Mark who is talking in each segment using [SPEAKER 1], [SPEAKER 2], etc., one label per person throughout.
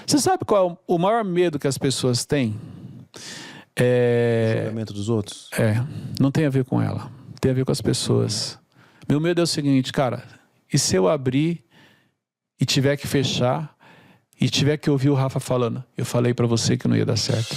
[SPEAKER 1] Você sabe qual é o maior medo que as pessoas têm?
[SPEAKER 2] O julgamento dos outros?
[SPEAKER 1] Não tem a ver com ela. Tem a ver com as pessoas. Meu medo é o seguinte, cara. E se eu abrir e tiver que fechar e tiver que ouvir o Rafa falando, eu falei pra você que não ia dar certo.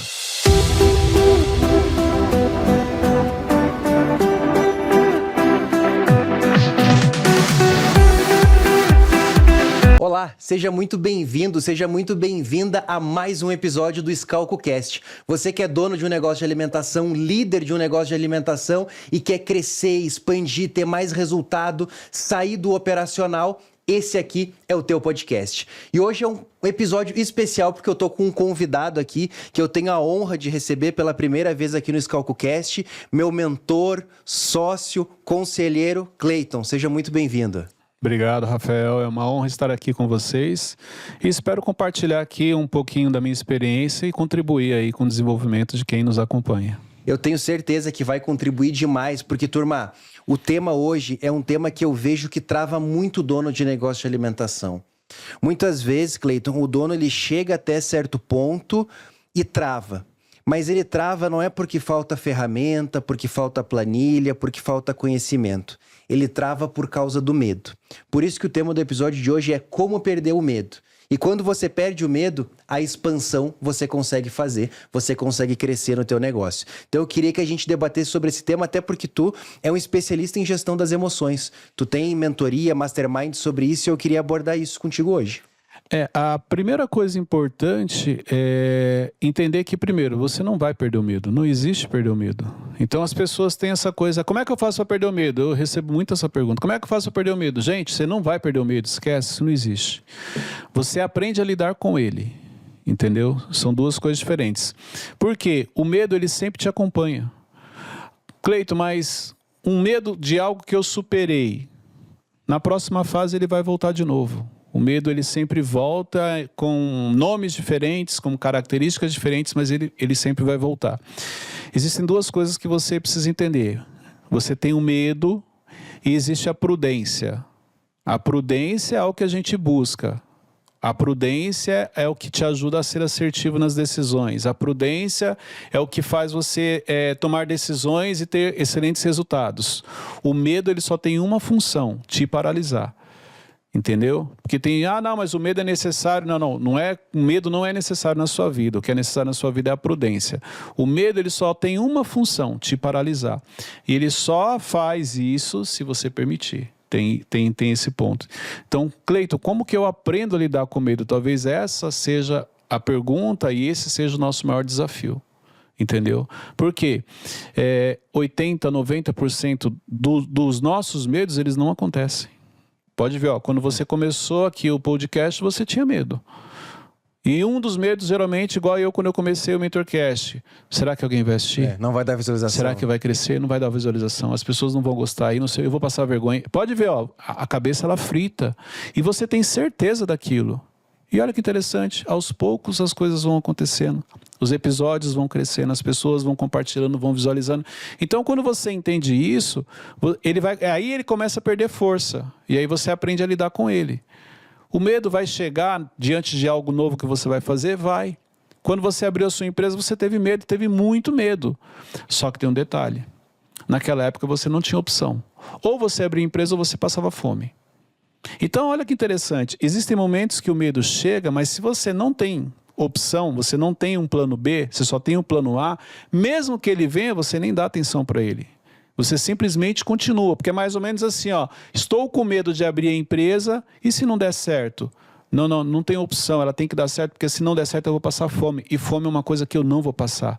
[SPEAKER 2] Olá, seja muito bem-vindo, seja muito bem-vinda a mais um episódio do ScalcoCast. Você que é dono de um negócio de alimentação, líder de um negócio de alimentação e quer crescer, expandir, ter mais resultado, sair do operacional, esse aqui é o teu podcast. E hoje é um episódio especial porque eu tô com um convidado aqui que eu tenho a honra de receber pela primeira vez aqui no ScalcoCast, meu mentor, sócio, conselheiro, Cleiton. Seja muito bem-vindo.
[SPEAKER 1] Obrigado, Rafael. É uma honra estar aqui com vocês e espero compartilhar aqui um pouquinho da minha experiência e contribuir aí com o desenvolvimento de quem nos acompanha.
[SPEAKER 2] Eu tenho certeza que vai contribuir demais, porque, turma, o tema hoje é um tema que eu vejo que trava muito dono de negócio de alimentação. Muitas vezes, Cleiton, o dono ele chega até certo ponto e trava. Mas ele trava não é porque falta ferramenta, porque falta planilha, porque falta conhecimento. Ele trava por causa do medo. Por isso que o tema do episódio de hoje é como perder o medo. E quando você perde o medo, a expansão você consegue fazer, você consegue crescer no teu negócio. Então eu queria que a gente debatesse sobre esse tema, até porque tu é um especialista em gestão das emoções. Tu tem mentoria, mastermind sobre isso e eu queria abordar isso contigo hoje.
[SPEAKER 1] A primeira coisa importante é entender que, primeiro, você não vai perder o medo. Não existe perder o medo. Então, as pessoas têm essa coisa, como é que eu faço para perder o medo? Eu recebo muito essa pergunta. Como é que eu faço para perder o medo? Gente, você não vai perder o medo, esquece, isso não existe. Você aprende a lidar com ele, entendeu? São duas coisas diferentes. Por quê? O medo, ele sempre te acompanha. Cleiton, mas um medo de algo que eu superei, na próxima fase ele vai voltar de novo. O medo, ele sempre volta com nomes diferentes, com características diferentes, mas ele sempre vai voltar. Existem duas coisas que você precisa entender. Você tem o medo e existe a prudência. A prudência é o que a gente busca. A prudência é o que te ajuda a ser assertivo nas decisões. A prudência é o que faz você tomar decisões e ter excelentes resultados. O medo, ele só tem uma função, te paralisar. Entendeu? Porque tem, não, mas o medo é necessário. Não é, o medo não é necessário na sua vida. O que é necessário na sua vida é a prudência. O medo, ele só tem uma função, te paralisar. E ele só faz isso se você permitir. Tem esse ponto. Então, Cleiton, como que eu aprendo a lidar com o medo? Talvez essa seja a pergunta e esse seja o nosso maior desafio. Entendeu? Porque 80%, 90% dos nossos medos, eles não acontecem. Pode ver, quando você começou aqui o podcast, você tinha medo. E um dos medos, geralmente, igual eu quando eu comecei o MentorCast. Será que alguém vai assistir?
[SPEAKER 2] Não vai dar visualização.
[SPEAKER 1] Será que vai crescer? Não vai dar visualização. As pessoas não vão gostar. E não sei, eu vou passar vergonha. Pode ver, a cabeça ela frita. E você tem certeza daquilo. E olha que interessante, aos poucos as coisas vão acontecendo. Os episódios vão crescendo, as pessoas vão compartilhando, vão visualizando. Então, quando você entende isso, aí ele começa a perder força. E aí você aprende a lidar com ele. O medo vai chegar diante de algo novo que você vai fazer? Vai. Quando você abriu a sua empresa, você teve medo, teve muito medo. Só que tem um detalhe. Naquela época você não tinha opção. Ou você abria a empresa ou você passava fome. Então, olha que interessante. Existem momentos que o medo chega, mas se você não tem opção, você não tem um plano B, você só tem um plano A, mesmo que ele venha, você nem dá atenção para ele. Você simplesmente continua, porque é mais ou menos assim, estou com medo de abrir a empresa e se não der certo? Não tem opção, ela tem que dar certo, porque se não der certo eu vou passar fome. E fome é uma coisa que eu não vou passar.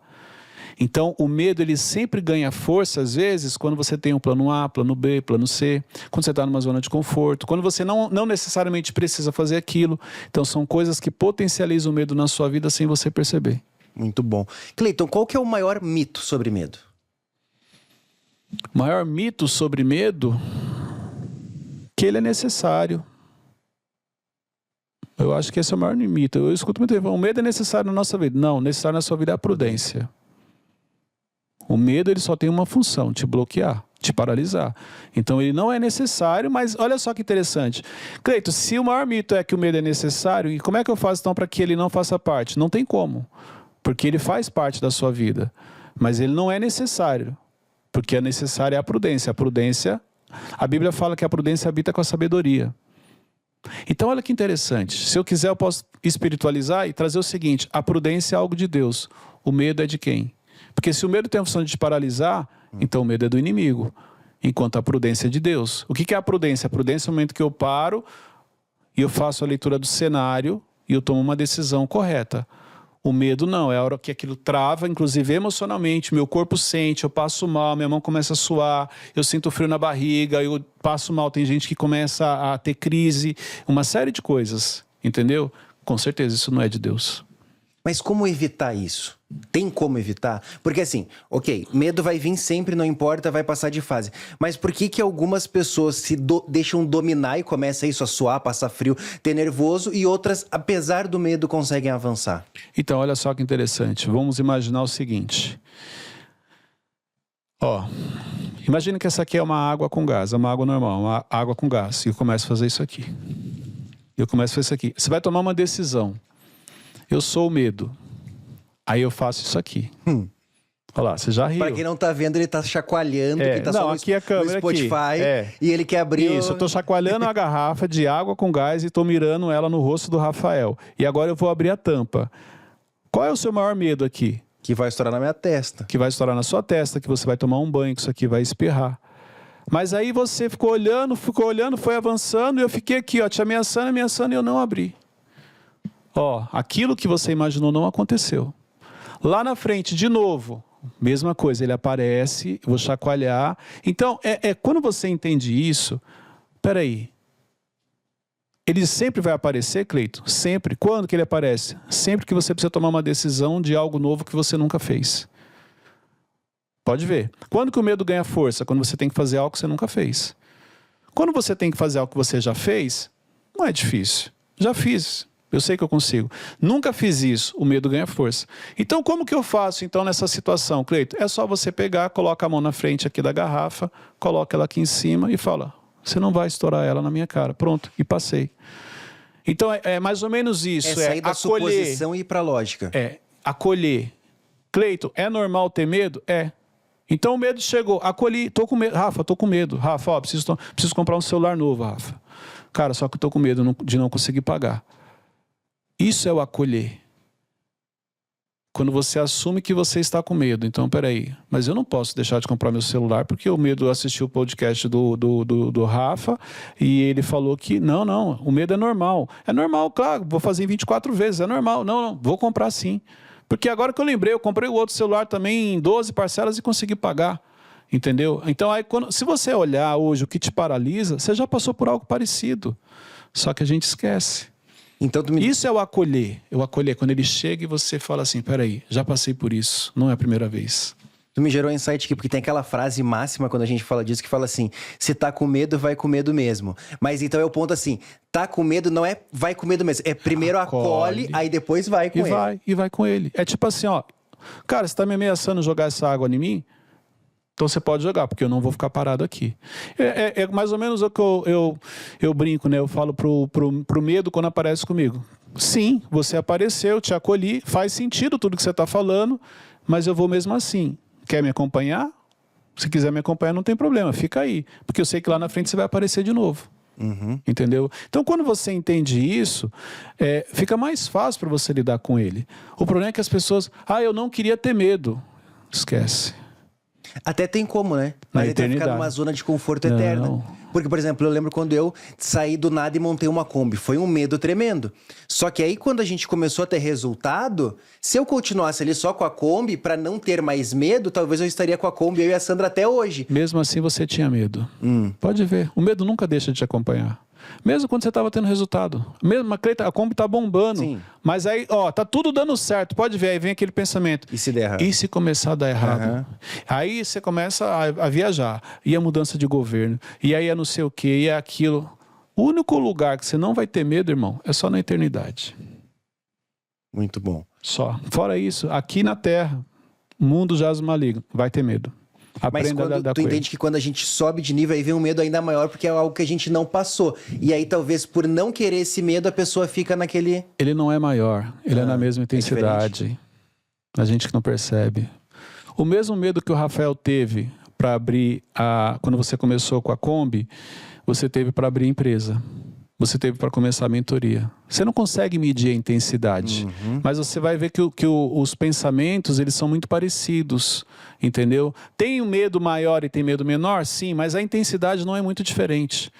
[SPEAKER 1] Então, o medo, ele sempre ganha força, às vezes, quando você tem um plano A, plano B, plano C, quando você está numa zona de conforto, quando você não necessariamente precisa fazer aquilo. Então, são coisas que potencializam o medo na sua vida sem você perceber.
[SPEAKER 2] Muito bom. Cleiton, qual que é o maior mito sobre medo?
[SPEAKER 1] O maior mito sobre medo? Que ele é necessário. Eu acho que esse é o maior mito. Eu escuto muito, o medo é necessário na nossa vida. Não, necessário na sua vida é a prudência. O medo, ele só tem uma função, te bloquear. te paralisar. Então ele não é necessário, mas olha só que interessante. Cleito, se o maior mito é que o medo é necessário, e como é que eu faço então para que ele não faça parte? Não tem como, porque ele faz parte da sua vida, mas ele não é necessário, porque é necessária a prudência. A prudência, a Bíblia fala que a prudência habita com a sabedoria. Então olha que interessante, se eu quiser eu posso espiritualizar e trazer o seguinte: a prudência é algo de Deus, o medo é de quem? Porque se o medo tem a função de te paralisar, então o medo é do inimigo, enquanto a prudência é de Deus. O que é a prudência? A prudência é o momento que eu paro e eu faço a leitura do cenário e eu tomo uma decisão correta. O medo não, é a hora que aquilo trava, inclusive emocionalmente, meu corpo sente, eu passo mal, minha mão começa a suar, eu sinto frio na barriga, eu passo mal, tem gente que começa a ter crise, uma série de coisas, entendeu? Com certeza isso não é de Deus.
[SPEAKER 2] Mas como evitar isso? Tem como evitar? Porque assim, ok, medo vai vir sempre, não importa, vai passar de fase. Mas por que algumas pessoas se deixam dominar e começa isso a suar, passar frio, ter nervoso, e outras, apesar do medo, conseguem avançar?
[SPEAKER 1] Então, olha só que interessante. Vamos imaginar o seguinte. Ó, imagina que essa aqui é uma água com gás, é uma água normal, uma água com gás. E eu começo a fazer isso aqui. Eu começo a fazer isso aqui. Você vai tomar uma decisão. Eu sou o medo. Aí eu faço isso aqui. Olha lá, você já riu.
[SPEAKER 2] Para quem não tá vendo, ele tá chacoalhando, que tá
[SPEAKER 1] não,
[SPEAKER 2] só
[SPEAKER 1] aqui é a câmera,
[SPEAKER 2] no Spotify,
[SPEAKER 1] aqui.
[SPEAKER 2] e ele quer abrir...
[SPEAKER 1] Isso, eu tô chacoalhando a garrafa de água com gás e tô mirando ela no rosto do Rafael. E agora eu vou abrir a tampa. Qual é o seu maior medo aqui?
[SPEAKER 2] Que vai estourar na minha testa.
[SPEAKER 1] Que vai estourar na sua testa, que você vai tomar um banho, que isso aqui vai espirrar. Mas aí você ficou olhando, foi avançando, e eu fiquei aqui, ó, te ameaçando, e eu não abri. Ó, aquilo que você imaginou não aconteceu. Lá na frente, de novo, mesma coisa, ele aparece, eu vou chacoalhar. Então, quando você entende isso, peraí, ele sempre vai aparecer, Cleito? Sempre. Quando que ele aparece? Sempre que você precisa tomar uma decisão de algo novo que você nunca fez. Pode ver. Quando que o medo ganha força? Quando você tem que fazer algo que você nunca fez. Quando você tem que fazer algo que você já fez, não é difícil. Já fiz. Eu sei que eu consigo. Nunca fiz isso, o medo ganha força. Então, como que eu faço, então, nessa situação, Cleito? É só você pegar, coloca a mão na frente aqui da garrafa, coloca ela aqui em cima e fala, você não vai estourar ela na minha cara. Pronto, e passei. Então, é mais ou menos isso.
[SPEAKER 2] É sair da suposição e ir pra lógica.
[SPEAKER 1] Acolher. Cleito, é normal ter medo? É. Então, o medo chegou, acolhi, tô com medo. Rafa, tô com medo. Rafa, ó, preciso comprar um celular novo, Rafa. Cara, só que eu tô com medo de não conseguir pagar. Isso é o acolher. Quando você assume que você está com medo. Então, peraí, mas eu não posso deixar de comprar meu celular porque o medo assistiu o podcast do Rafa e ele falou que não, o medo é normal. É normal, claro, vou fazer em 24 vezes, é normal. Não, vou comprar sim. Porque agora que eu lembrei, eu comprei o outro celular também em 12 parcelas e consegui pagar. Entendeu? Então, aí, se você olhar hoje o que te paralisa, você já passou por algo parecido. Só que a gente esquece.
[SPEAKER 2] Então,
[SPEAKER 1] Isso é o acolher. O acolher, quando ele chega e você fala assim, peraí, já passei por isso, não é a primeira vez.
[SPEAKER 2] Tu me gerou um insight aqui, porque tem aquela frase máxima quando a gente fala disso, que fala assim, se tá com medo, vai com medo mesmo. Mas então é o ponto assim, tá com medo não é vai com medo mesmo, é primeiro acolhe, aí depois vai com ele.
[SPEAKER 1] E vai com ele. É tipo assim, ó, cara, você tá me ameaçando jogar essa água em mim? Então você pode jogar, porque eu não vou ficar parado aqui. É mais ou menos o que eu brinco, né? Eu falo pro medo quando aparece comigo. Sim, você apareceu, te acolhi, faz sentido tudo que você está falando, mas eu vou mesmo assim. Quer me acompanhar? Se quiser me acompanhar, não tem problema, fica aí. Porque eu sei que lá na frente você vai aparecer de novo. Entendeu? Então, quando você entende isso, fica mais fácil para você lidar com ele. O problema é que as pessoas... eu não queria ter medo. Esquece.
[SPEAKER 2] Até tem como, né?
[SPEAKER 1] Na
[SPEAKER 2] Mas ele vai
[SPEAKER 1] eternidade.
[SPEAKER 2] ficar numa zona de conforto eterna. Porque, por exemplo, eu lembro quando eu saí do nada e montei uma Kombi. Foi um medo tremendo. Só que aí, quando a gente começou a ter resultado, se eu continuasse ali só com a Kombi, pra não ter mais medo, talvez eu estaria com a Kombi, eu e a Sandra até hoje.
[SPEAKER 1] Mesmo assim, você tinha medo. Pode ver. O medo nunca deixa de te acompanhar. Mesmo quando você estava tendo resultado. Mesmo a Kombi tá bombando.
[SPEAKER 2] Sim.
[SPEAKER 1] Mas aí, ó, tá tudo dando certo. Pode ver, aí vem aquele pensamento.
[SPEAKER 2] E se der errado?
[SPEAKER 1] E se começar a dar errado? Aí você começa a viajar. E a mudança de governo. E aí é não sei o quê, e é aquilo. O único lugar que você não vai ter medo, irmão, é só na eternidade.
[SPEAKER 2] Muito bom.
[SPEAKER 1] Só. Fora isso, aqui na Terra, o mundo jaz maligno. Vai ter medo.
[SPEAKER 2] Mas quando tu entende que quando a gente sobe de nível, aí vem um medo ainda maior, porque é algo que a gente não passou. E aí, talvez, por não querer esse medo, a pessoa fica naquele...
[SPEAKER 1] Ele não é maior, ele é na mesma intensidade. A gente que não percebe. O mesmo medo que o Rafael teve para abrir quando você começou com a Kombi, você teve para abrir a empresa. Você teve para começar a mentoria. Você não consegue medir a intensidade, mas você vai ver que os pensamentos, eles são muito parecidos, entendeu? Tem um medo maior e tem medo menor? Sim, mas a intensidade não é muito diferente.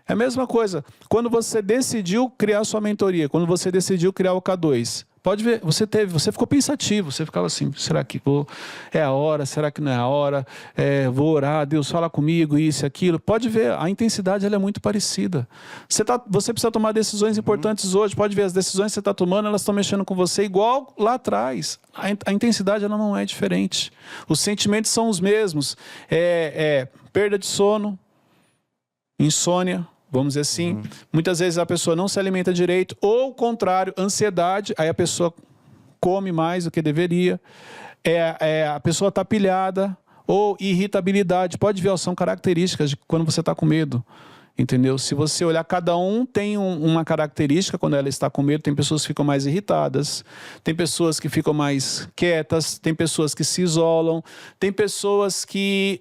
[SPEAKER 1] É a mesma coisa. Quando você decidiu criar sua mentoria, quando você decidiu criar o K2, pode ver, você ficou pensativo, você ficava assim, será que é a hora, será que não é a hora? Vou orar, Deus fala comigo, isso e aquilo. Pode ver, a intensidade ela é muito parecida. Você precisa tomar decisões importantes hoje, pode ver, as decisões que você está tomando, elas estão mexendo com você igual lá atrás. A intensidade ela não é diferente. Os sentimentos são os mesmos. Perda de sono, insônia, vamos dizer assim. Muitas vezes a pessoa não se alimenta direito, ou o contrário, ansiedade, aí a pessoa come mais do que deveria. A pessoa está pilhada, ou irritabilidade. Pode ver, são características de quando você está com medo. Entendeu? Se você olhar, cada um tem uma característica quando ela está com medo. Tem pessoas que ficam mais irritadas, tem pessoas que ficam mais quietas, tem pessoas que se isolam, tem pessoas que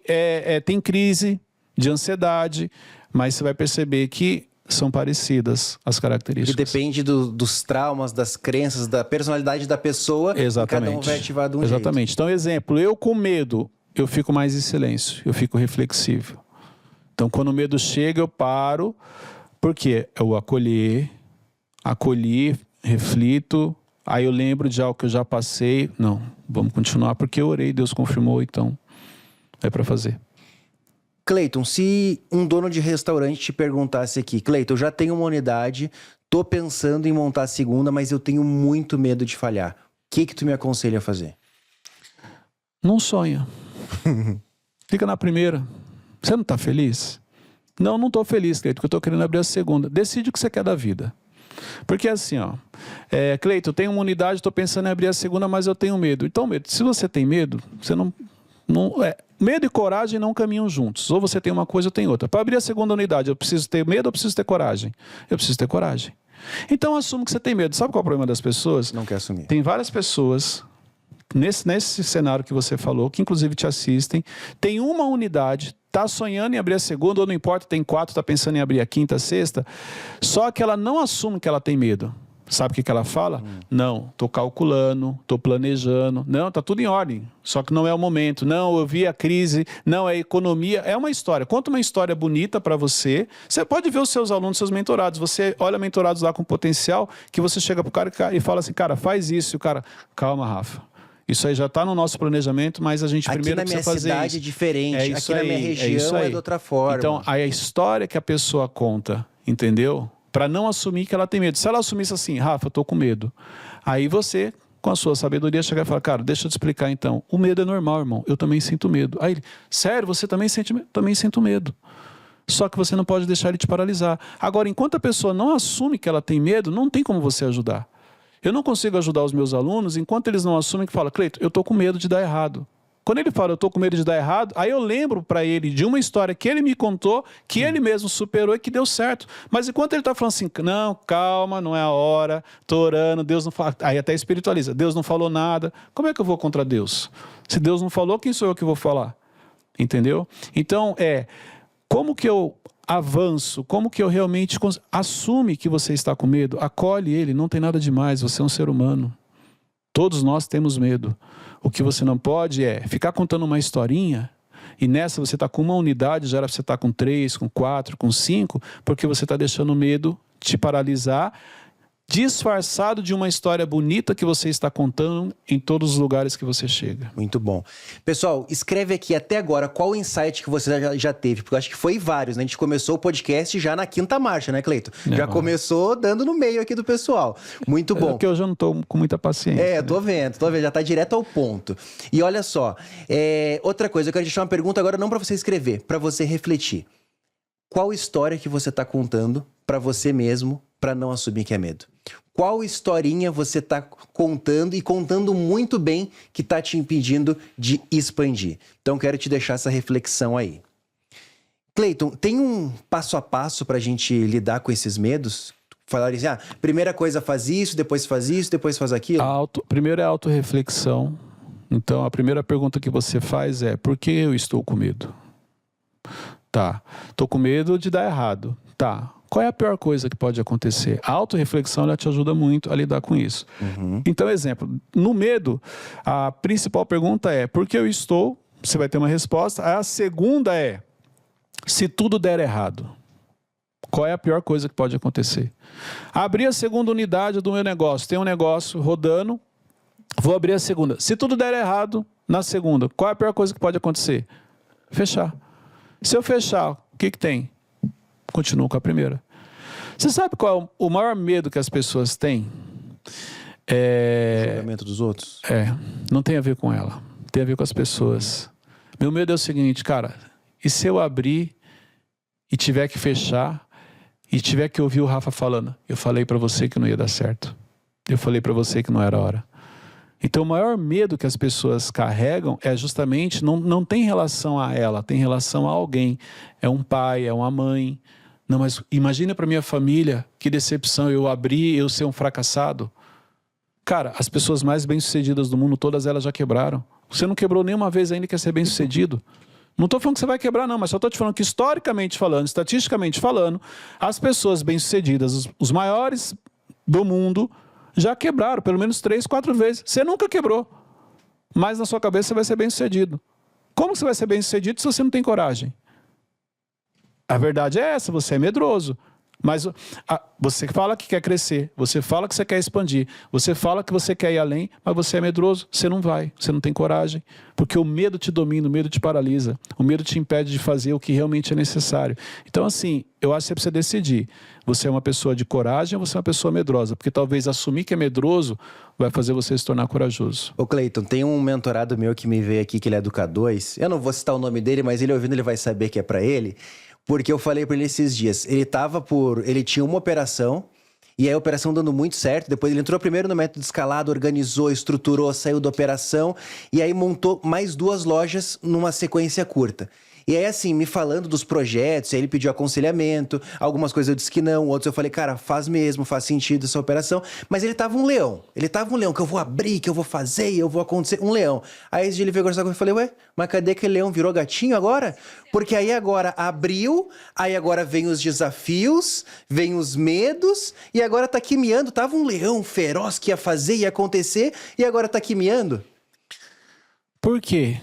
[SPEAKER 1] têm crise de ansiedade. Mas você vai perceber que são parecidas as características.
[SPEAKER 2] E depende dos traumas, das crenças, da personalidade da pessoa.
[SPEAKER 1] Exatamente.
[SPEAKER 2] Cada um vai ativar de um
[SPEAKER 1] Exatamente.
[SPEAKER 2] jeito.
[SPEAKER 1] Então, exemplo, eu com medo, eu fico mais em silêncio, eu fico reflexivo. Então, quando o medo chega, eu paro, porque eu acolhi, reflito, aí eu lembro de algo que eu já passei. Não, vamos continuar, porque eu orei, Deus confirmou, então é para fazer.
[SPEAKER 2] Cleiton, se um dono de restaurante te perguntasse aqui, Cleiton, eu já tenho uma unidade, tô pensando em montar a segunda, mas eu tenho muito medo de falhar. O que tu me aconselha a fazer?
[SPEAKER 1] Não sonha. Fica na primeira. Você não tá feliz? Não, não tô feliz, Cleiton, porque eu tô querendo abrir a segunda. Decide o que você quer da vida. Porque assim, Cleiton, eu tenho uma unidade, tô pensando em abrir a segunda, mas eu tenho medo. Então, se você tem medo, você não medo e coragem não caminham juntos. Ou você tem uma coisa ou tem outra. Para abrir a segunda unidade, eu preciso ter medo ou preciso ter coragem? Eu preciso ter coragem. Então, assumo que você tem medo. Sabe qual é o problema das pessoas?
[SPEAKER 2] Não quer assumir.
[SPEAKER 1] Tem várias pessoas, nesse cenário que você falou, que inclusive te assistem, tem uma unidade, está sonhando em abrir a segunda, ou não importa, tem 4, está pensando em abrir a quinta, a sexta, só que ela não assume que ela tem medo. Sabe o que ela fala? Não, estou calculando, estou planejando. Não, está tudo em ordem, só que não é o momento. Não, eu vi a crise, não, é a economia. É uma história. Conta uma história bonita para você. Você pode ver os seus alunos, seus mentorados. Você olha mentorados lá com potencial, que você chega para o cara e fala assim, cara, faz isso. E o cara, calma, Rafa. Isso aí já está no nosso planejamento, mas a gente primeiro precisa fazer isso.
[SPEAKER 2] Aqui na minha cidade é diferente, aqui na minha região é de outra forma.
[SPEAKER 1] Então, a história que a pessoa conta, entendeu? Para não assumir que ela tem medo. Se ela assumisse assim, Rafa, eu estou com medo. Aí você, com a sua sabedoria, chega e fala, cara, deixa eu te explicar então. O medo é normal, irmão. Eu também sinto medo. Aí ele, sério, você também sente medo? Também sinto medo. Só que você não pode deixar ele te paralisar. Agora, enquanto a pessoa não assume que ela tem medo, não tem como você ajudar. Eu não consigo ajudar os meus alunos enquanto eles não assumem que falam, Cleiton, eu estou com medo de dar errado. Quando ele fala, eu estou com medo de dar errado, aí eu lembro para ele de uma história que ele me contou, que ele mesmo superou e que deu certo. Mas enquanto ele está falando assim, não, calma, não é a hora, estou orando, Deus não fala. Aí até espiritualiza, Deus não falou nada. Como é que eu vou contra Deus? Se Deus não falou, quem sou eu que vou falar? Entendeu? Então, como que eu avanço? Como que eu realmente assume que você está com medo? Acolhe ele, não tem nada demais, você é um ser humano. Todos nós temos medo. O que você não pode ficar contando uma historinha e nessa você está com uma unidade, já era para você estar com 3, com 4, com 5, porque você está deixando o medo te paralisar, disfarçado de uma história bonita que você está contando em todos os lugares que você chega.
[SPEAKER 2] Muito bom. Pessoal, escreve aqui até agora qual o insight que você já teve, porque eu acho que foi vários, né? A gente começou o podcast já na 5ª marcha, né, Cleiton? Já começou dando no meio aqui do pessoal. Muito bom.
[SPEAKER 1] Porque eu já não estou com muita paciência.
[SPEAKER 2] Tô vendo, já tá direto ao ponto. E olha só, outra coisa, eu quero deixar uma pergunta agora não para você escrever, para você refletir. Qual história que você está contando para você mesmo para não assumir que é medo? Qual historinha você está contando e contando muito bem que está te impedindo de expandir? Então, quero te deixar essa reflexão aí. Cleiton, tem um passo a passo para a gente lidar com esses medos? Falar assim, primeira coisa faz isso, depois faz isso, depois faz aquilo?
[SPEAKER 1] Primeiro é autorreflexão. Então, a primeira pergunta que você faz é, por que eu estou com medo? Tá, estou com medo de dar errado. Tá, qual é a pior coisa que pode acontecer? A autorreflexão, ela te ajuda muito a lidar com isso. Então, exemplo, no medo, a principal pergunta é, por que eu estou? Você vai ter uma resposta. A segunda é, se tudo der errado, qual é a pior coisa que pode acontecer? Abrir a segunda unidade do meu negócio. Tem um negócio rodando, vou abrir a segunda. Se tudo der errado, na segunda, qual é a pior coisa que pode acontecer? Fechar. Se eu fechar, o que tem? Continuo com a primeira. Você sabe qual é o maior medo que as pessoas têm?
[SPEAKER 2] O julgamento dos outros?
[SPEAKER 1] Não tem a ver com ela. Tem a ver com as pessoas. Meu medo é o seguinte, cara, e se eu abrir e tiver que fechar e tiver que ouvir o Rafa falando, eu falei para você que não ia dar certo. Eu falei para você que não era a hora. Então o maior medo que as pessoas carregam é justamente, não tem relação a ela, tem relação a alguém. É um pai, é uma mãe. Não, mas imagina para minha família, que decepção, eu abrir, eu ser um fracassado. Cara, as pessoas mais bem-sucedidas do mundo, todas elas já quebraram. Você não quebrou nenhuma vez ainda e quer ser bem-sucedido. Não estou falando que você vai quebrar, não, mas só estou te falando que, historicamente falando, estatisticamente falando, as pessoas bem-sucedidas, os maiores do mundo, já quebraram pelo menos 3, 4 vezes. Você nunca quebrou, mas na sua cabeça você vai ser bem-sucedido. Como você vai ser bem-sucedido se você não tem coragem? A verdade é essa, você é medroso. Mas você fala que quer crescer, você fala que você quer expandir, você fala que você quer ir além, mas você é medroso, você não vai, você não tem coragem. Porque o medo te domina, o medo te paralisa, o medo te impede de fazer o que realmente é necessário. Então assim, eu acho que você precisa decidir. Você é uma pessoa de coragem ou você é uma pessoa medrosa? Porque talvez assumir que é medroso vai fazer você se tornar corajoso.
[SPEAKER 2] Ô Cleiton, tem um mentorado meu que me veio aqui, que ele é do K2. Eu não vou citar o nome dele, mas ele ouvindo ele vai saber que é pra ele. Porque eu falei pra ele esses dias, ele tinha uma operação, e aí a operação dando muito certo, depois ele entrou primeiro no método escalado, organizou, estruturou, saiu da operação, e aí montou mais 2 lojas numa sequência curta. E aí assim, me falando dos projetos, aí ele pediu aconselhamento, algumas coisas eu disse que não, outros eu falei, cara, faz mesmo, faz sentido essa operação. Mas ele tava um leão que eu vou abrir, que eu vou fazer, eu vou acontecer, um leão. Aí esse dia ele veio conversar comigo e falei, ué, mas cadê aquele leão? Virou gatinho agora? Porque aí agora abriu, aí agora vem os desafios, vem os medos, e agora tá aqui miando. Tava um leão feroz que ia fazer, ia acontecer, e agora tá aqui miando.
[SPEAKER 1] Por quê?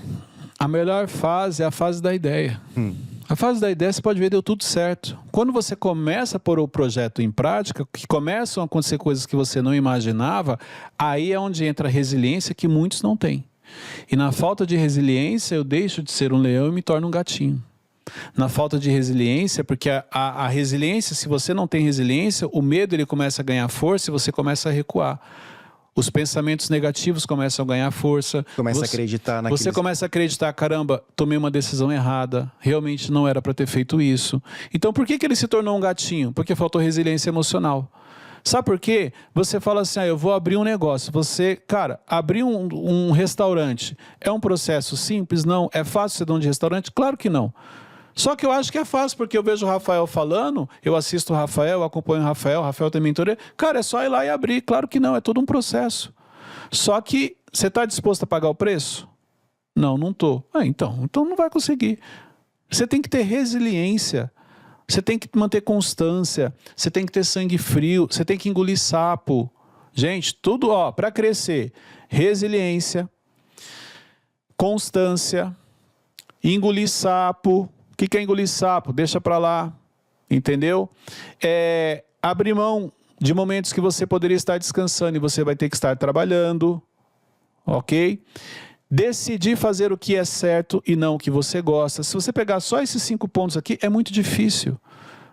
[SPEAKER 1] A melhor fase é a fase da ideia. A fase da ideia, você pode ver, deu tudo certo. Quando você começa a pôr o projeto em prática, que começam a acontecer coisas que você não imaginava, aí é onde entra a resiliência que muitos não têm. E na falta de resiliência, eu deixo de ser um leão e me torno um gatinho. Na falta de resiliência, porque a resiliência, se você não tem resiliência, o medo ele começa a ganhar força e você começa a recuar. Os pensamentos negativos começam a ganhar força.
[SPEAKER 2] Começa a acreditar naquilo.
[SPEAKER 1] Você começa a acreditar, caramba, tomei uma decisão errada, realmente não era para ter feito isso. Então por que ele se tornou um gatinho? Porque faltou resiliência emocional. Sabe por quê? Você fala assim, eu vou abrir um negócio. Cara, abrir um restaurante é um processo simples? Não. É fácil ser dono de restaurante? Claro que não. Só que eu acho que é fácil, porque eu vejo o Rafael falando, eu assisto o Rafael, eu acompanho o Rafael tem mentoria. Cara, é só ir lá e abrir. Claro que não, é todo um processo. Só que você está disposto a pagar o preço? Não, não estou. Então não vai conseguir. Você tem que ter resiliência, você tem que manter constância, você tem que ter sangue frio, você tem que engolir sapo. Gente, tudo para crescer. Resiliência, constância, engolir sapo. O que é engolir sapo? Deixa para lá, entendeu? Abrir mão de momentos que você poderia estar descansando e você vai ter que estar trabalhando, ok? Decidir fazer o que é certo e não o que você gosta. Se você pegar só esses 5 pontos aqui, é muito difícil.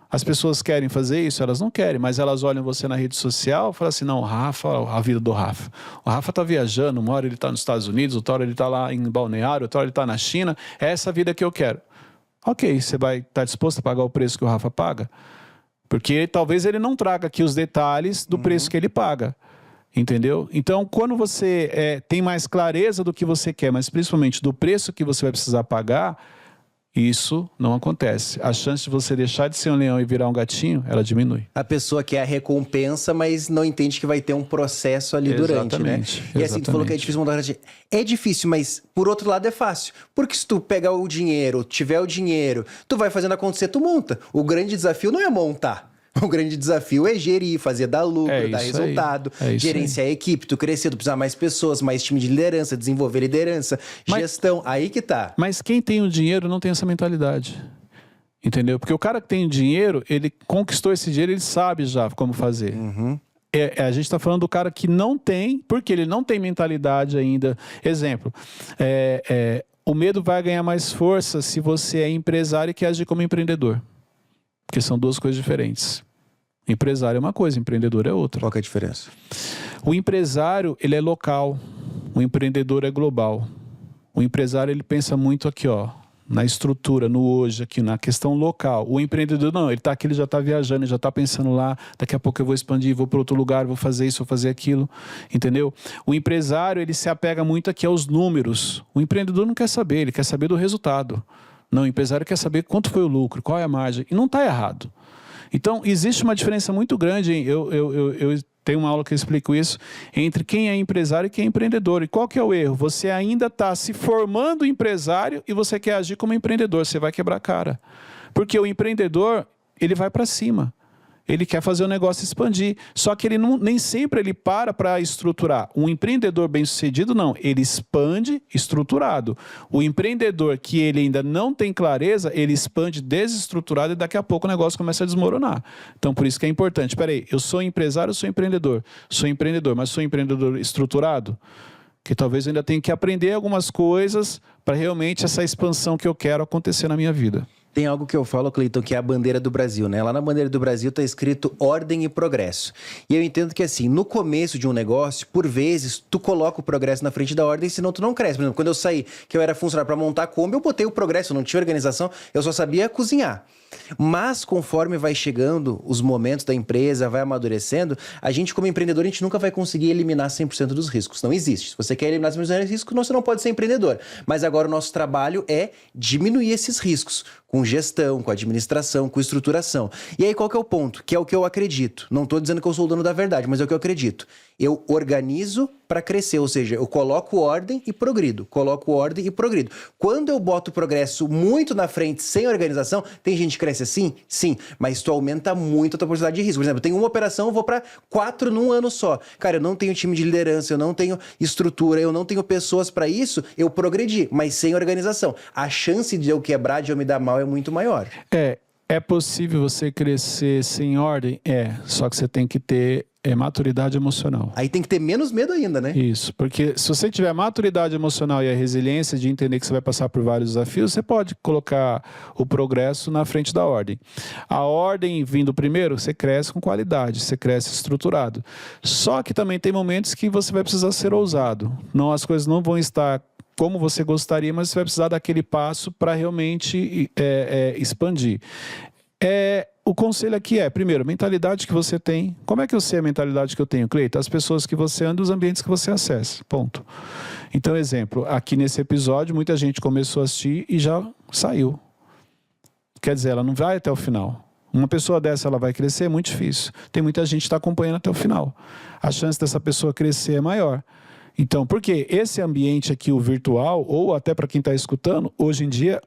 [SPEAKER 1] As pessoas querem fazer isso, elas não querem, mas elas olham você na rede social e falam assim, não, Rafa, a vida do Rafa. O Rafa está viajando, uma hora ele está nos Estados Unidos, outra hora ele está lá em Balneário, outra hora ele está na China, é essa vida que eu quero. Ok, você vai estar disposto a pagar o preço que o Rafa paga? Porque talvez ele não traga aqui os detalhes do preço que ele paga. Entendeu? Então, quando você tem mais clareza do que você quer, mas principalmente do preço que você vai precisar pagar, isso não acontece. A chance de você deixar de ser um leão e virar um gatinho, ela diminui.
[SPEAKER 2] A pessoa quer a recompensa, mas não entende que vai ter um processo ali durante, né? E assim, tu falou que é difícil montar. É difícil, mas por outro lado é fácil. Porque se tu pegar o dinheiro, tiver o dinheiro, tu vai fazendo acontecer, tu monta. O grande desafio não é montar. O grande desafio é gerir, fazer dar lucro, dar resultado, gerenciar a equipe, tu crescer, tu precisar mais pessoas, mais time de liderança, desenvolver liderança, gestão, aí que tá.
[SPEAKER 1] Mas quem tem o dinheiro não tem essa mentalidade, entendeu? Porque o cara que tem o dinheiro, ele conquistou esse dinheiro, ele sabe já como fazer. A gente está falando do cara que não tem, porque ele não tem mentalidade ainda. Exemplo, o medo vai ganhar mais força se você é empresário e quer agir como empreendedor. Porque são duas coisas diferentes. Empresário é uma coisa, empreendedor é outra.
[SPEAKER 2] Qual que é a diferença?
[SPEAKER 1] O empresário, ele é local. O empreendedor é global. O empresário, ele pensa muito aqui, ó, na estrutura, no hoje, aqui, na questão local. O empreendedor, não, ele está aqui, ele já está viajando, ele já está pensando lá, daqui a pouco eu vou expandir, vou para outro lugar, vou fazer isso, vou fazer aquilo, entendeu? O empresário, ele se apega muito aqui aos números. O empreendedor não quer saber, ele quer saber do resultado. Não, o empresário quer saber quanto foi o lucro, qual é a margem. E não está errado. Então, existe uma diferença muito grande. Eu tenho uma aula que eu explico isso, entre quem é empresário e quem é empreendedor. E qual que é o erro? Você ainda está se formando empresário e você quer agir como empreendedor. Você vai quebrar a cara. Porque o empreendedor, ele vai para cima. Ele quer fazer o negócio expandir. Só que ele nem sempre ele para estruturar. Um empreendedor bem-sucedido, não. Ele expande estruturado. O empreendedor que ele ainda não tem clareza, ele expande desestruturado e daqui a pouco o negócio começa a desmoronar. Então, por isso que é importante. Espera aí, eu sou empresário ou sou empreendedor? Sou empreendedor, mas sou empreendedor estruturado? Que talvez eu ainda tenha que aprender algumas coisas para realmente essa expansão que eu quero acontecer na minha vida.
[SPEAKER 2] Tem algo que eu falo, Cleiton, que é a bandeira do Brasil, né? Lá na bandeira do Brasil está escrito ordem e progresso. E eu entendo que assim, no começo de um negócio, por vezes, tu coloca o progresso na frente da ordem, senão tu não cresce. Por exemplo, quando eu saí, que eu era funcionário para montar a Kombi, eu botei o progresso, eu não tinha organização, eu só sabia cozinhar. Mas conforme vai chegando os momentos da empresa, vai amadurecendo, a gente como empreendedor, a gente nunca vai conseguir eliminar 100% dos riscos. Não existe. Se você quer eliminar 100% dos riscos, você não pode ser empreendedor. Mas agora o nosso trabalho é diminuir esses riscos, com gestão, com administração, com estruturação. E aí qual que é o ponto? Que é o que eu acredito. Não estou dizendo que eu sou o dono da verdade, mas é o que eu acredito. Eu organizo para crescer, ou seja, eu coloco ordem e progrido. Coloco ordem e progrido. Quando eu boto o progresso muito na frente, sem organização, tem gente que cresce assim? Sim, mas tu aumenta muito a tua possibilidade de risco. Por exemplo, eu tenho uma operação, eu vou para 4 num ano só. Cara, eu não tenho time de liderança, eu não tenho estrutura, eu não tenho pessoas para isso, eu progredi, mas sem organização. A chance de eu quebrar, de eu me dar mal é muito maior.
[SPEAKER 1] É possível você crescer sem ordem? Só que você tem que ter maturidade emocional.
[SPEAKER 2] Aí tem que ter menos medo ainda, né?
[SPEAKER 1] Isso, porque se você tiver a maturidade emocional e a resiliência de entender que você vai passar por vários desafios, você pode colocar o progresso na frente da ordem. A ordem vindo primeiro, você cresce com qualidade, você cresce estruturado. Só que também tem momentos que você vai precisar ser ousado. Não, as coisas não vão estar como você gostaria, mas você vai precisar daquele passo para realmente expandir. O conselho aqui primeiro, mentalidade que você tem. Como é que eu sei a mentalidade que eu tenho, Cleiton? As pessoas que você anda, os ambientes que você acessa, ponto. Então, exemplo, aqui nesse episódio, muita gente começou a assistir e já saiu. Quer dizer, ela não vai até o final. Uma pessoa dessa, ela vai crescer? É muito difícil. Tem muita gente que está acompanhando até o final. A chance dessa pessoa crescer é maior. Então, porque esse ambiente aqui, o virtual, ou até para quem está escutando, hoje em dia,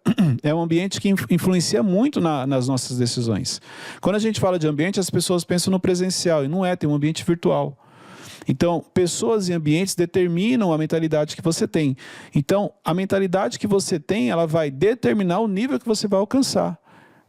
[SPEAKER 1] é um ambiente que influencia muito nas nossas decisões. Quando a gente fala de ambiente, as pessoas pensam no presencial, e não tem um ambiente virtual. Então, pessoas e ambientes determinam a mentalidade que você tem. Então, a mentalidade que você tem, ela vai determinar o nível que você vai alcançar.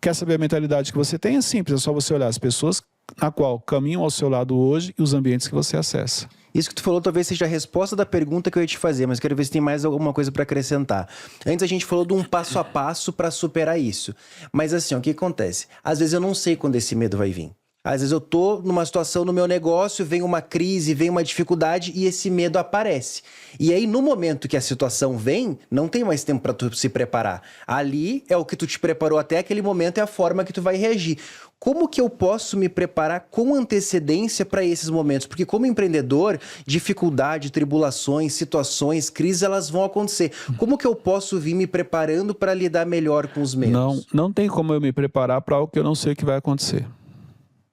[SPEAKER 1] Quer saber a mentalidade que você tem? É simples, é só você olhar as pessoas na qual caminham ao seu lado hoje e os ambientes que você acessa.
[SPEAKER 2] Isso que tu falou talvez seja a resposta da pergunta que eu ia te fazer, mas quero ver se tem mais alguma coisa para acrescentar. Antes a gente falou de um passo a passo para superar isso. Mas assim, o que acontece? Às vezes eu não sei quando esse medo vai vir. Às vezes eu tô numa situação no meu negócio, vem uma crise, vem uma dificuldade e esse medo aparece. E aí, no momento que a situação vem, não tem mais tempo para tu se preparar. Ali é o que tu te preparou até aquele momento, é a forma que tu vai reagir. Como que eu posso me preparar com antecedência para esses momentos? Porque como empreendedor, dificuldade, tribulações, situações, crises, elas vão acontecer. Como que eu posso vir me preparando para lidar melhor com os medos?
[SPEAKER 1] Não tem como eu me preparar para algo que eu não sei que vai acontecer.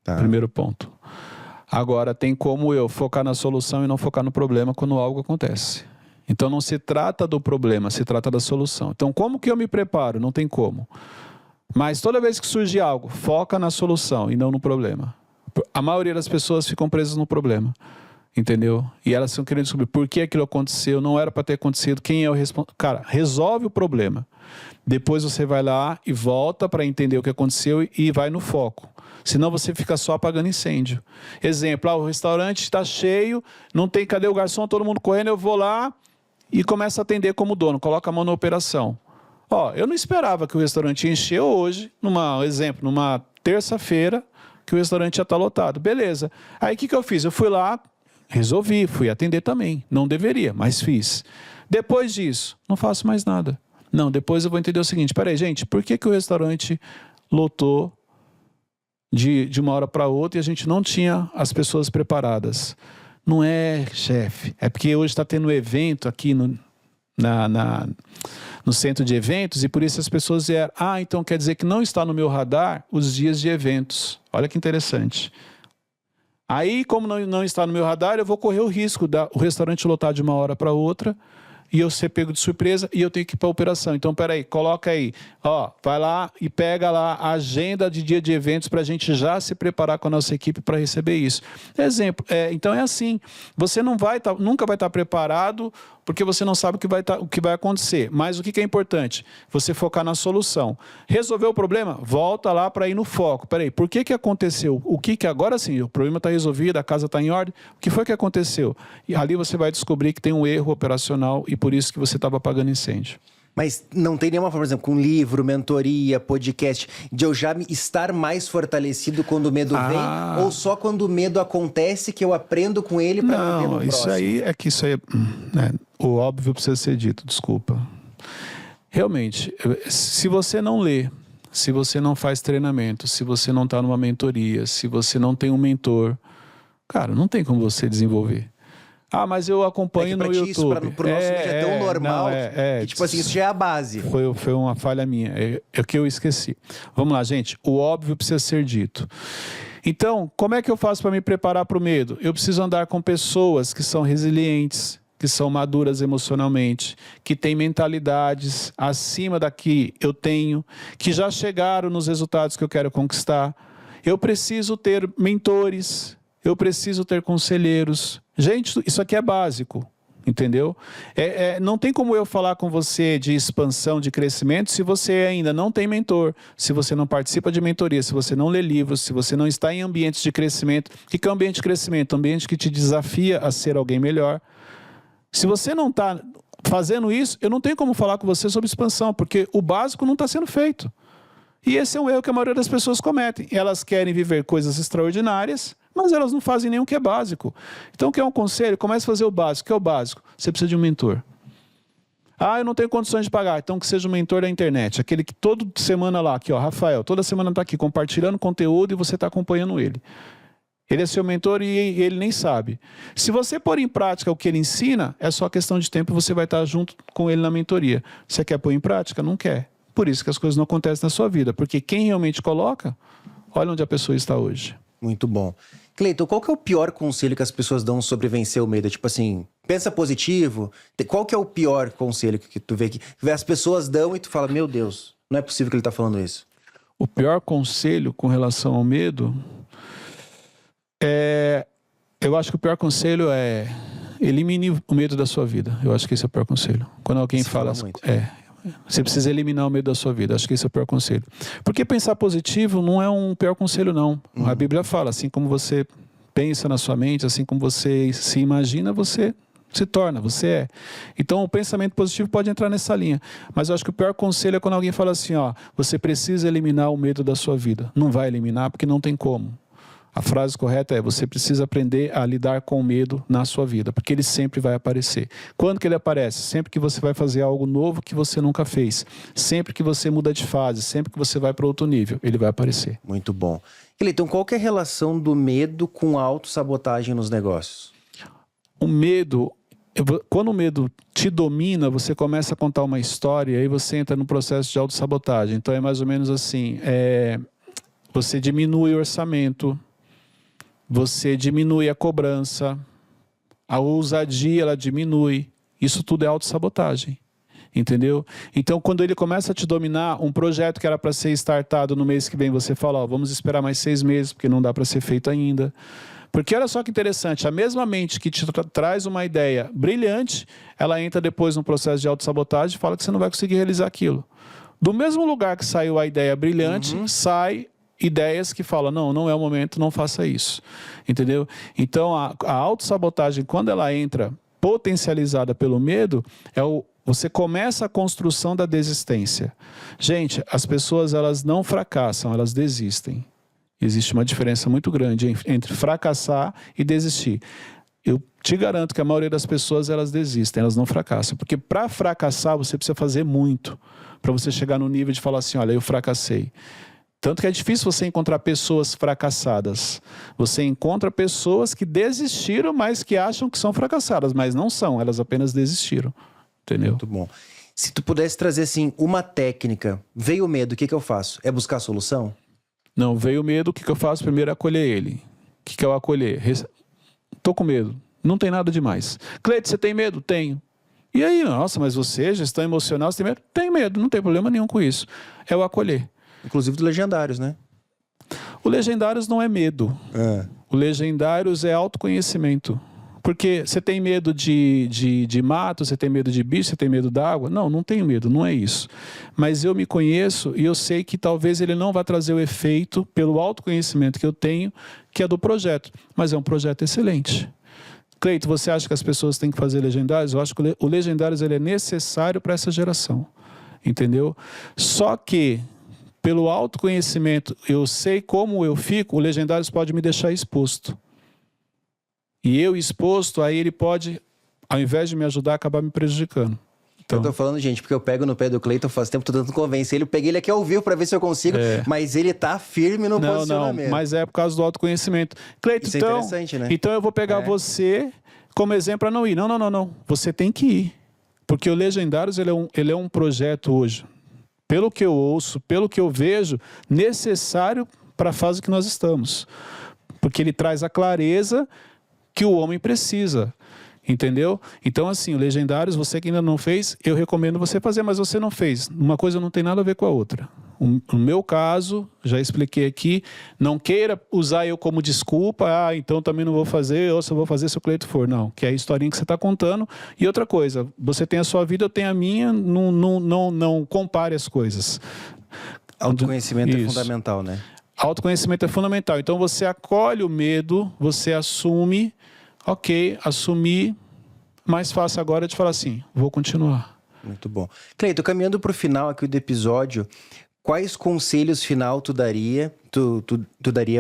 [SPEAKER 2] Tá.
[SPEAKER 1] Primeiro ponto. Agora, tem como eu focar na solução e não focar no problema quando algo acontece. Então, não se trata do problema, se trata da solução. Então, como que eu me preparo? Não tem como. Mas toda vez que surge algo, foca na solução e não no problema. A maioria das pessoas ficam presas no problema, entendeu? E elas estão querendo descobrir por que aquilo aconteceu, não era para ter acontecido, quem é o responsável. Cara, resolve o problema. Depois você vai lá e volta para entender o que aconteceu e vai no foco. Senão você fica só apagando incêndio. Exemplo, o restaurante está cheio, não tem, cadê o garçom, todo mundo correndo, eu vou lá e começo a atender como dono, coloca a mão na operação. Eu não esperava que o restaurante encheu hoje, numa terça-feira, que o restaurante já está lotado. Beleza. Aí o que eu fiz? Eu fui lá, resolvi, fui atender também. Não deveria, mas fiz. Depois disso, não faço mais nada. Não, depois eu vou entender o seguinte, peraí, gente, por que o restaurante lotou de uma hora para outra e a gente não tinha as pessoas preparadas? Não é, chefe, é porque hoje está tendo um evento aqui no centro de eventos e por isso as pessoas vieram. Então quer dizer que não está no meu radar os dias de eventos. Olha que interessante. Aí, como não está no meu radar, eu vou correr o risco o restaurante lotar de uma hora para outra e eu ser pego de surpresa e eu tenho que ir para a operação. Então, peraí, coloca aí, vai lá e pega lá a agenda de dia de eventos para a gente já se preparar com a nossa equipe para receber isso. Exemplo, então é assim, você nunca vai estar preparado porque você não sabe o que vai acontecer. Mas o que é importante? Você focar na solução. Resolveu o problema? Volta lá para ir no foco. Peraí, por que aconteceu? Agora sim, o problema está resolvido, a casa está em ordem. O que foi que aconteceu? E ali você vai descobrir que tem um erro operacional e por isso que você estava apagando incêndio.
[SPEAKER 2] Mas não tem nenhuma forma, por exemplo, com livro, mentoria, podcast, de eu já estar mais fortalecido quando o medo vem? Ou só quando o medo acontece que eu aprendo com ele para viver no próximo?
[SPEAKER 1] Isso aí o óbvio precisa ser dito, desculpa. Realmente, se você não lê, se você não faz treinamento, se você não está numa mentoria, se você não tem um mentor, cara, não tem como você desenvolver. Mas eu acompanho no YouTube.
[SPEAKER 2] Isso pro nosso vídeo é tão normal que, tipo assim, isso já é a base.
[SPEAKER 1] Foi uma falha minha, é que eu esqueci. Vamos lá, gente, o óbvio precisa ser dito. Então, como é que eu faço para me preparar para o medo? Eu preciso andar com pessoas que são resilientes, que são maduras emocionalmente, que têm mentalidades acima da que eu tenho, que já chegaram nos resultados que eu quero conquistar. Eu preciso ter mentores, eu preciso ter conselheiros. Gente, isso aqui é básico, entendeu? Não tem como eu falar com você de expansão, de crescimento, se você ainda não tem mentor, se você não participa de mentoria, se você não lê livros, se você não está em ambientes de crescimento. O que é um ambiente de crescimento? Um ambiente que te desafia a ser alguém melhor. Se você não está fazendo isso, eu não tenho como falar com você sobre expansão, porque o básico não está sendo feito. E esse é um erro que a maioria das pessoas cometem. Elas querem viver coisas extraordinárias, mas elas não fazem nem o que é básico. Então, o que é um conselho? Comece a fazer o básico. O que é o básico? Você precisa de um mentor. Eu não tenho condições de pagar. Então, que seja um mentor da internet. Aquele que toda semana lá, aqui, Rafael, toda semana está aqui compartilhando conteúdo e você está acompanhando ele. Ele é seu mentor e ele nem sabe. Se você pôr em prática o que ele ensina, é só questão de tempo e você vai estar junto com ele na mentoria. Você quer pôr em prática? Não quer. Por isso que as coisas não acontecem na sua vida. Porque quem realmente coloca, olha onde a pessoa está hoje.
[SPEAKER 2] Muito bom. Cleiton, qual que é o pior conselho que as pessoas dão sobre vencer o medo? Tipo assim, pensa positivo. Qual que é o pior conselho que tu vê que as pessoas dão e tu fala, meu Deus, não é possível que ele está falando isso?
[SPEAKER 1] O pior conselho com relação ao medo eu acho que o pior conselho é elimine o medo da sua vida. Eu acho que esse é o pior conselho. Quando alguém fala você precisa eliminar o medo da sua vida. Acho que esse é o pior conselho. Porque pensar positivo não é um pior conselho, não. A Bíblia fala, assim como você pensa na sua mente, assim como você se imagina, você se torna, você é. Então, o pensamento positivo pode entrar nessa linha. Mas eu acho que o pior conselho é quando alguém fala assim, você precisa eliminar o medo da sua vida. Não vai eliminar porque não tem como. A frase correta é: você precisa aprender a lidar com o medo na sua vida, porque ele sempre vai aparecer. Quando que ele aparece? Sempre que você vai fazer algo novo que você nunca fez. Sempre que você muda de fase, sempre que você vai para outro nível, ele vai aparecer.
[SPEAKER 2] Muito bom. Então, qual que é a relação do medo com a autossabotagem nos negócios?
[SPEAKER 1] O medo, quando o medo te domina, você começa a contar uma história e aí você entra no processo de autossabotagem. Então é mais ou menos assim, você diminui o orçamento, você diminui a cobrança, a ousadia ela diminui. Isso tudo é autossabotagem, entendeu? Então, quando ele começa a te dominar, um projeto que era para ser startado no mês que vem, você fala: ó, vamos esperar mais 6 meses, porque não dá para ser feito ainda. Porque olha só que interessante, a mesma mente que te traz uma ideia brilhante, ela entra depois no processo de autossabotagem e fala que você não vai conseguir realizar aquilo. Do mesmo lugar que saiu a ideia brilhante, sai ideias que falam: não, não é o momento, não faça isso. Entendeu? Então, a autossabotagem, quando ela entra potencializada pelo medo, você começa a construção da desistência. Gente, as pessoas elas não fracassam, elas desistem. Existe uma diferença muito grande entre fracassar e desistir. Eu te garanto que a maioria das pessoas elas desistem, elas não fracassam. Porque para fracassar você precisa fazer muito para você chegar no nível de falar assim: olha, eu fracassei. Tanto que é difícil você encontrar pessoas fracassadas. Você encontra pessoas que desistiram, mas que acham que são fracassadas, mas não são, elas apenas desistiram. Entendeu?
[SPEAKER 2] Muito bom. Se tu pudesse trazer assim uma técnica, veio o medo, o que eu faço? É buscar a solução?
[SPEAKER 1] Não, veio o medo, o que eu faço? Primeiro é acolher ele. O que é o acolher? Tô com medo, não tem nada demais. Cleide, você tem medo? Tenho. E aí, nossa, mas você, gestão emocional, você tem medo? Tenho medo, não tem problema nenhum com isso. É o acolher.
[SPEAKER 2] Inclusive do Legendários, né?
[SPEAKER 1] O Legendários não é medo. O Legendários é autoconhecimento. Porque você tem medo de mato, você tem medo de bicho, você tem medo d'água? Não, não tenho medo, não é isso. Mas eu me conheço e eu sei que talvez ele não vá trazer o efeito pelo autoconhecimento que eu tenho, que é do projeto. Mas é um projeto excelente. Cleito, você acha que as pessoas têm que fazer Legendários? Eu acho que o Legendários ele é necessário para essa geração. Entendeu? Só que pelo autoconhecimento, eu sei como eu fico, o Legendários pode me deixar exposto. E eu exposto, aí ele pode, ao invés de me ajudar, acabar me prejudicando. Então,
[SPEAKER 2] eu tô falando, gente, porque eu pego no pé do Cleiton faz tempo, tô tentando convencer ele. Eu peguei ele aqui ao vivo para ver se eu consigo, mas ele tá firme no posicionamento.
[SPEAKER 1] Não, mas é por causa do autoconhecimento. Cleiton,
[SPEAKER 2] isso é interessante, né?
[SPEAKER 1] Então eu vou pegar você como exemplo para não ir. Não. Você tem que ir. Porque o Legendários, ele é um projeto hoje, pelo que eu ouço, pelo que eu vejo, necessário para a fase que nós estamos. Porque ele traz a clareza que o homem precisa, entendeu? Então, assim, o Legendários, você que ainda não fez, eu recomendo você fazer, mas você não fez. Uma coisa não tem nada a ver com a outra. No meu caso, já expliquei aqui, não queira usar eu como desculpa, então também não vou fazer, ou só vou fazer se o Cleito for. Não, que é a historinha que você está contando. E outra coisa, você tem a sua vida, eu tenho a minha, não compare as coisas.
[SPEAKER 2] Autoconhecimento é fundamental, né?
[SPEAKER 1] Autoconhecimento é fundamental. Então você acolhe o medo, você assume, ok, assumir, mais fácil agora de falar assim, vou continuar.
[SPEAKER 2] Muito bom. Cleito, caminhando para o final aqui do episódio, quais conselhos final tu daria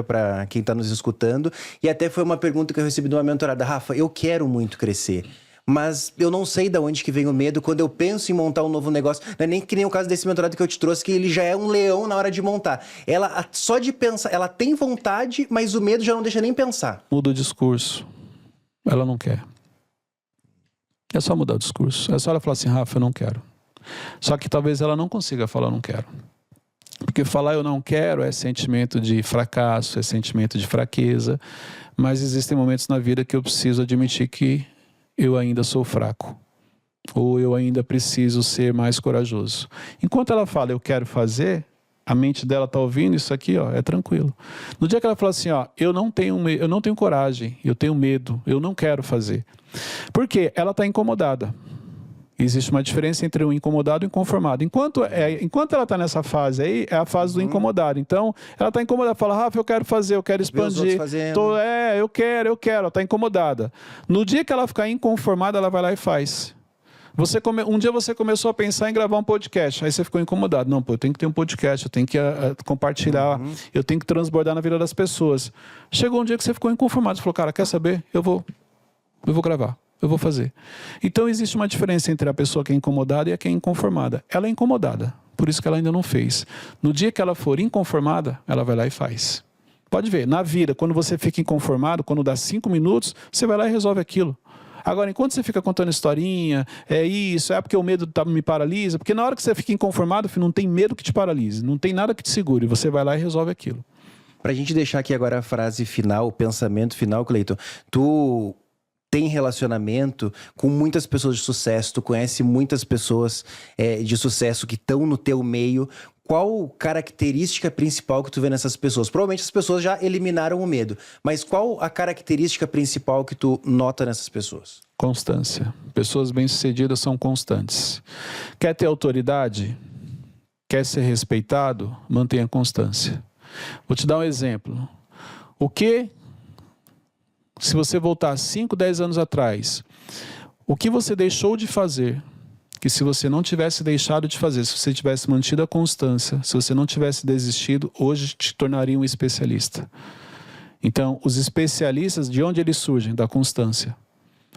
[SPEAKER 2] para quem está nos escutando? E até foi uma pergunta que eu recebi de uma mentorada. Rafa, eu quero muito crescer, mas eu não sei de onde que vem o medo quando eu penso em montar um novo negócio. Não é nem que nem o caso desse mentorado que eu te trouxe, que ele já é um leão na hora de montar. Ela, só de pensar, ela tem vontade, mas o medo já não deixa nem pensar.
[SPEAKER 1] Muda o discurso. Ela não quer. É só mudar o discurso. É só ela falar assim, Rafa, eu não quero. Só que talvez ela não consiga falar eu não quero. Porque falar eu não quero é sentimento de fracasso, é sentimento de fraqueza. Mas existem momentos na vida que eu preciso admitir que eu ainda sou fraco. Ou eu ainda preciso ser mais corajoso. Enquanto ela fala eu quero fazer, a mente dela está ouvindo isso aqui, ó, é tranquilo. No dia que ela fala assim, ó, eu não tenho coragem, eu tenho medo, eu não quero fazer. Por quê? Ela está incomodada. Existe uma diferença entre o incomodado e o inconformado. Enquanto ela está nessa fase aí, é a fase do incomodado. Então, ela está incomodada, fala, Rafa, eu quero fazer, eu quero expandir. Eu quero, ela está incomodada. No dia que ela ficar inconformada, ela vai lá e faz. Um dia você começou a pensar em gravar um podcast, aí você ficou incomodado. Não, pô, eu tenho que ter um podcast, eu tenho que compartilhar, eu tenho que transbordar na vida das pessoas. Chegou um dia que você ficou inconformado, você falou, cara, quer saber? Eu vou gravar, eu vou fazer. Então existe uma diferença entre a pessoa que é incomodada e a que é inconformada. Ela é incomodada, por isso que ela ainda não fez. No dia que ela for inconformada, ela vai lá e faz. Pode ver, na vida, quando você fica inconformado, quando dá 5 minutos, você vai lá e resolve aquilo. Agora, enquanto você fica contando historinha, é isso, é porque o medo me paralisa, porque na hora que você fica inconformado, filho, não tem medo que te paralise, não tem nada que te segure, você vai lá e resolve aquilo.
[SPEAKER 2] Pra gente deixar aqui agora a frase final, o pensamento final, Cleiton, tu tem relacionamento com muitas pessoas de sucesso, tu conhece muitas pessoas de sucesso que estão no teu meio. Qual característica principal que tu vê nessas pessoas? Provavelmente as pessoas já eliminaram o medo, mas qual a característica principal que tu nota nessas pessoas?
[SPEAKER 1] Constância. Pessoas bem-sucedidas são constantes. Quer ter autoridade? Quer ser respeitado? Mantenha constância. Vou te dar um exemplo. Se você voltar 5, 10 anos atrás, o que você deixou de fazer, que se você não tivesse deixado de fazer, se você tivesse mantido a constância, se você não tivesse desistido, hoje te tornaria um especialista. Então, os especialistas, de onde eles surgem? Da constância.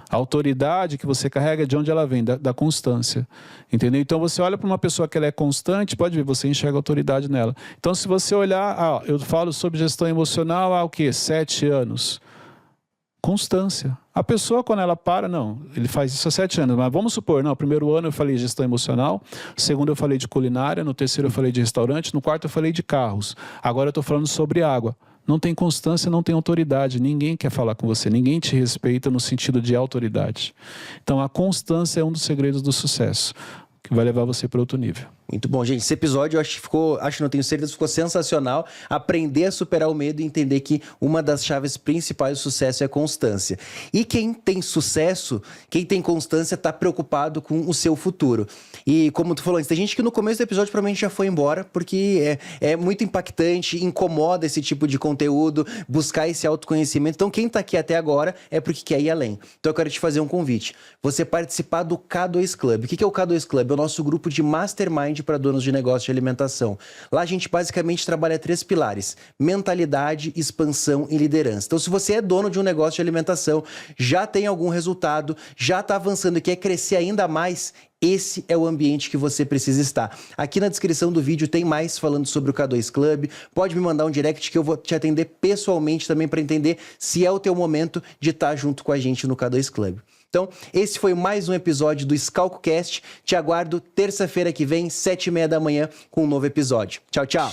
[SPEAKER 1] A autoridade que você carrega, de onde ela vem? Da constância. Entendeu? Então, você olha para uma pessoa que ela é constante, pode ver, você enxerga a autoridade nela. Então, se você olhar, eu falo sobre gestão emocional há o quê? 7 anos. Constância. A pessoa, quando ela para, não, ele faz isso há 7 anos, mas vamos supor, no primeiro ano eu falei de gestão emocional, no segundo eu falei de culinária, no terceiro eu falei de restaurante, no quarto eu falei de carros. Agora eu estou falando sobre água. Não tem constância, não tem autoridade. Ninguém quer falar com você, ninguém te respeita no sentido de autoridade. Então a constância é um dos segredos do sucesso, que vai levar você para outro nível.
[SPEAKER 2] Muito bom, gente. Esse episódio, eu não tenho certeza, ficou sensacional. Aprender a superar o medo e entender que uma das chaves principais do sucesso é a constância. E quem tem sucesso, quem tem constância, está preocupado com o seu futuro. E como tu falou antes, tem gente que no começo do episódio provavelmente já foi embora, porque é muito impactante, incomoda esse tipo de conteúdo, buscar esse autoconhecimento. Então, quem está aqui até agora é porque quer ir além. Então, eu quero te fazer um convite. Você participar do K2 Club. O que é o K2 Club? É o nosso grupo de mastermind para donos de negócio de alimentação. Lá a gente basicamente trabalha 3 pilares: mentalidade, expansão e liderança. Então, se você é dono de um negócio de alimentação, já tem algum resultado, já está avançando e quer crescer ainda mais, esse é o ambiente que você precisa estar. Aqui na descrição do vídeo tem mais falando sobre o K2 Club. Pode me mandar um direct que eu vou te atender pessoalmente também para entender se é o teu momento de estar junto com a gente no K2 Club. Então, esse foi mais um episódio do ScalcoCast. Te aguardo terça-feira que vem, 7h30 da manhã, com um novo episódio. Tchau, tchau!